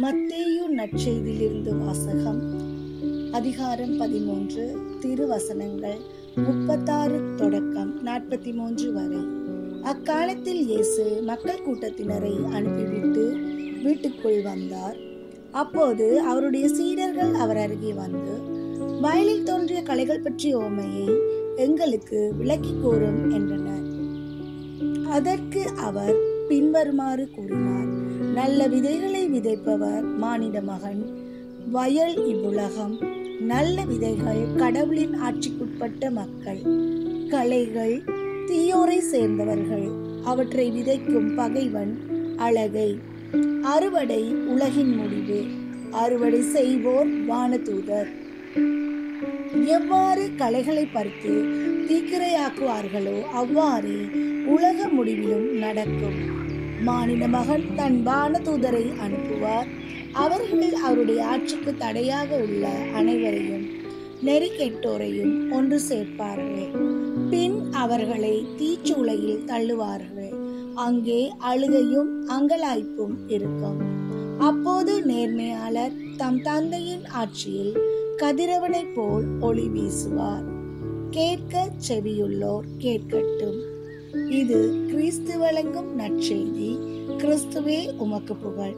மத்தேயு நற்செய்தியிலிருந்து வாசகம். அதிகாரம் 13, திருவசனங்கள் 36 தொடக்கம் 43 வரை. அக்காலத்தில் இயேசு மக்கள் கூட்டத்தினரை அனுப்பிவிட்டு வீட்டுக்குள் வந்தார். அப்போது அவருடைய சீடர்கள் அவர் அருகே வந்து, வயலில் தோன்றிய களைகள் பற்றிய உவமையை எங்களுக்கு விளக்கி கூறும் என்றனர். அதற்கு அவர் பின்வருமாறு கூறினார்: நல்ல விதைகளை விதைப்பவர் மானிட மகன். வயல் இவ்வுலகம். நல்ல விதைகள் கடவுளின் ஆட்சிக்குட்பட்ட மக்கள். களைகள் தீயோரை சேர்ந்தவர்கள். அவற்றை விதைக்கும் பகைவன் அழகை. அறுவடை உலகின் முடிவு. அறுவடை செய்வோர் வானதூதர். எவ்வாறு களைகளை பறித்து தீக்கிரையாக்குவார்களோ அவ்வாறே உலக முடிவிலும் நடக்கும். மானிட மகன் தன் வானதூதரை அனுப்புவார். அவர்கள் அவருடைய ஆட்சிக்கு தடையாக உள்ள அனைவரையும் நெறி கெட்டோரையும் ஒன்று சேர்ப்பார்கள். பின் அவர்களை தீச்சூளையில் தள்ளுவார்கள். அங்கே அழுகையும் அங்கலாய்ப்பும் இருக்கும். அப்போது நேர்மையாளர் தம் தந்தையின் ஆட்சியில் கதிரவனை போல் ஒளி வீசுவார். கேட்க செவியுள்ளோர் கேட்கட்டும். இது கிறிஸ்து வழங்கும் நற்செய்தி. கிறிஸ்துவே உமக்கு புகழ்.